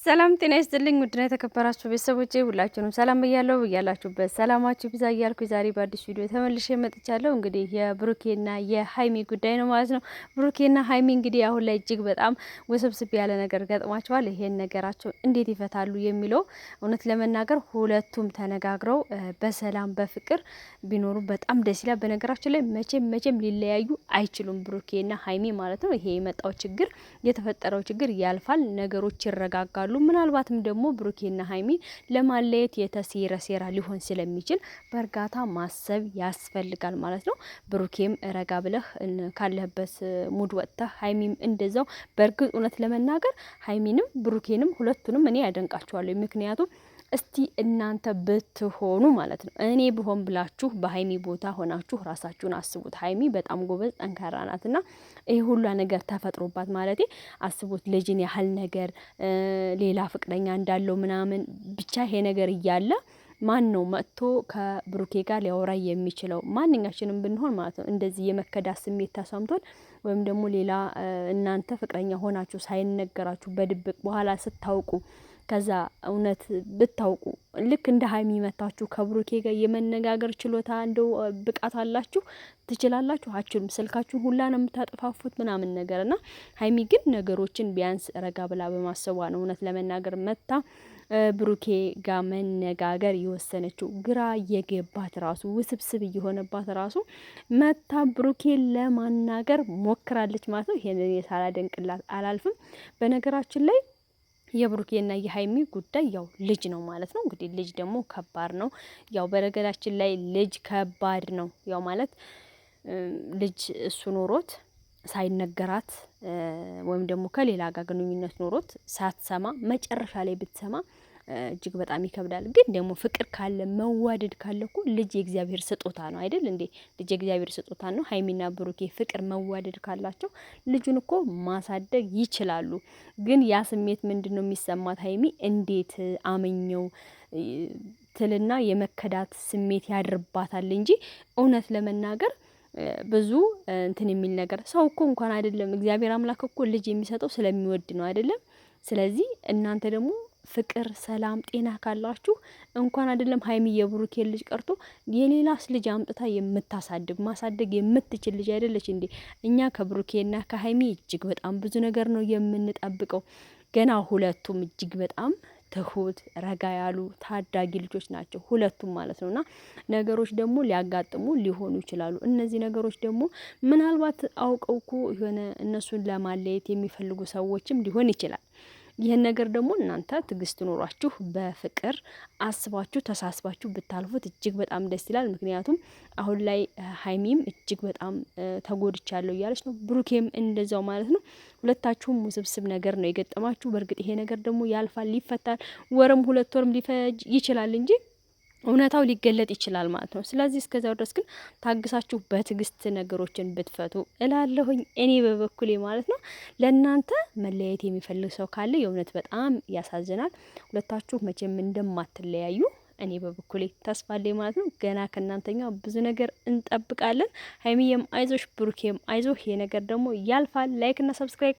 ሰላም ጤና ይስጥልኝ ውድና የተከበራችሁ ቤተሰቦቼ ሁላችሁንም ሰላም ብያለሁ። ብያላችሁበት ሰላማችሁ ብዛ እያልኩ ዛሬ በአዲስ ቪዲዮ ተመልሼ መጥቻለሁ። እንግዲህ የብሩኬና የሀይሚ ጉዳይ ነው ማለት ነው። ብሩኬና ሀይሚ እንግዲህ አሁን ላይ እጅግ በጣም ውስብስብ ያለ ነገር ገጥሟቸዋል። ይሄን ነገራቸው እንዴት ይፈታሉ የሚለው እውነት ለመናገር ሁለቱም ተነጋግረው በሰላም በፍቅር ቢኖሩ በጣም ደስ ይላል። በነገራችን ላይ መቼም ሊለያዩ አይችሉም ብሩኬና ሀይሚ ማለት ነው። ይሄ የመጣው ችግር የተፈጠረው ችግር ያልፋል፣ ነገሮች ይረጋጋሉ። ምናልባትም ደግሞ ብሩኬና ሀይሚ ለማለየት የተሴረ ሴራ ሊሆን ስለሚችል በእርጋታ ማሰብ ያስፈልጋል ማለት ነው። ብሩኬም ረጋ ብለህ ካለህበት ሙድ ወጥተህ ሀይሚም እንደዛው። በእርግጥ እውነት ለመናገር ሀይሚንም ብሩኬንም ሁለቱንም እኔ ያደንቃቸዋለሁ። ምክንያቱም እስቲ እናንተ ብትሆኑ ማለት ነው እኔ ብሆን ብላችሁ በሀይሚ ቦታ ሆናችሁ ራሳችሁን አስቡት። ሀይሚ በጣም ጎበዝ ጠንካራ ናትና ይሄ ሁሉ ነገር ተፈጥሮባት ማለት አስቡት። ልጅን ያህል ነገር ሌላ ፍቅረኛ እንዳለው ምናምን ብቻ ይሄ ነገር እያለ ማን ነው መጥቶ ከብሩኬ ጋር ሊያወራ የሚችለው? ማንኛችንም ብንሆን ማለት ነው እንደዚህ የመከዳት ስሜት ተሰምቶን ወይም ደግሞ ሌላ እናንተ ፍቅረኛ ሆናችሁ ሳይነገራችሁ በድብቅ በኋላ ስታውቁ ከዛ እውነት ብታውቁ ልክ እንደ ሀይሚ መታችሁ ከብሩኬ ጋር የመነጋገር ችሎታ እንደው ብቃት አላችሁ? ትችላላችሁ? አችሉም። ስልካችሁን ሁላ ነው የምታጠፋፉት ምናምን ነገር እና ሀይሚ ግን ነገሮችን ቢያንስ ረጋ ብላ በማሰቧ ነው እውነት ለመናገር መታ ብሩኬ ጋር መነጋገር የወሰነችው። ግራ የገባት ራሱ ውስብስብ እየሆነባት ራሱ መታ ብሩኬ ለማናገር ሞክራለች ማለት ነው። ይሄንን ሳላደንቅላት አላልፍም። በነገራችን ላይ የብሩኬና የሀይሚ ጉዳይ ያው ልጅ ነው ማለት ነው። እንግዲህ ልጅ ደግሞ ከባድ ነው። ያው በነገራችን ላይ ልጅ ከባድ ነው። ያው ማለት ልጅ እሱ ኖሮት ሳይነገራት ወይም ደግሞ ከሌላ ጋር ግንኙነት ኖሮት ሳትሰማ መጨረሻ ላይ ብትሰማ እጅግ በጣም ይከብዳል። ግን ደግሞ ፍቅር ካለ መዋደድ ካለ እኮ ልጅ የእግዚአብሔር ስጦታ ነው አይደል እንዴ? ልጅ የእግዚአብሔር ስጦታ ነው። ሀይሚና ብሩኬ ፍቅር መዋደድ ካላቸው ልጁን እኮ ማሳደግ ይችላሉ። ግን ያ ስሜት ምንድነው የሚሰማት ሀይሚ? እንዴት አመኘው ትልና የመከዳት ስሜት ያድርባታል እንጂ እውነት ለመናገር ብዙ እንትን የሚል ነገር ሰው እኮ እንኳን አይደለም እግዚአብሔር አምላክ እኮ ልጅ የሚሰጠው ስለሚወድ ነው አይደለም። ስለዚህ እናንተ ደግሞ ፍቅር፣ ሰላም፣ ጤና ካላችሁ እንኳን አይደለም ሀይሚ የብሩኬ ልጅ ቀርቶ የሌላስ ልጅ አምጥታ የምታሳድግ ማሳደግ የምትችል ልጅ አይደለች እንዴ? እኛ ከብሩኬና ከሀይሚ እጅግ በጣም ብዙ ነገር ነው የምንጠብቀው። ገና ሁለቱም እጅግ በጣም ትሁት ረጋ ያሉ ታዳጊ ልጆች ናቸው ሁለቱም ማለት ነውና ነገሮች ደግሞ ሊያጋጥሙ ሊሆኑ ይችላሉ። እነዚህ ነገሮች ደግሞ ምናልባት አውቀው እኮ የሆነ እነሱን ለማለየት የሚፈልጉ ሰዎችም ሊሆን ይችላል። ይህን ነገር ደግሞ እናንተ ትዕግስት ኖሯችሁ በፍቅር አስባችሁ ተሳስባችሁ ብታልፉት እጅግ በጣም ደስ ይላል። ምክንያቱም አሁን ላይ ሀይሚም እጅግ በጣም ተጎድቻለሁ እያለች ነው፣ ብሩኬም እንደዛው ማለት ነው። ሁለታችሁም ውስብስብ ነገር ነው የገጠማችሁ። በእርግጥ ይሄ ነገር ደግሞ ያልፋል፣ ይፈታል። ወርም ሁለት ወርም ሊፈጅ ይችላል እንጂ እውነታው ሊገለጥ ይችላል ማለት ነው። ስለዚህ እስከዛው ድረስ ግን ታግሳችሁ በትዕግስት ነገሮችን ብትፈቱ እላለሁኝ እኔ በበኩሌ ማለት ነው። ለእናንተ መለያየት የሚፈልግ ሰው ካለ የእውነት በጣም ያሳዝናል። ሁለታችሁ መቼም እንደማትለያዩ እኔ በበኩሌ ተስፋ አለኝ ማለት ነው። ገና ከእናንተኛው ብዙ ነገር እንጠብቃለን። ሀይሚዬም አይዞሽ፣ ብሩኬም አይዞህ። ይሄ ነገር ደግሞ ያልፋል። ላይክ እና ሰብስክራይብ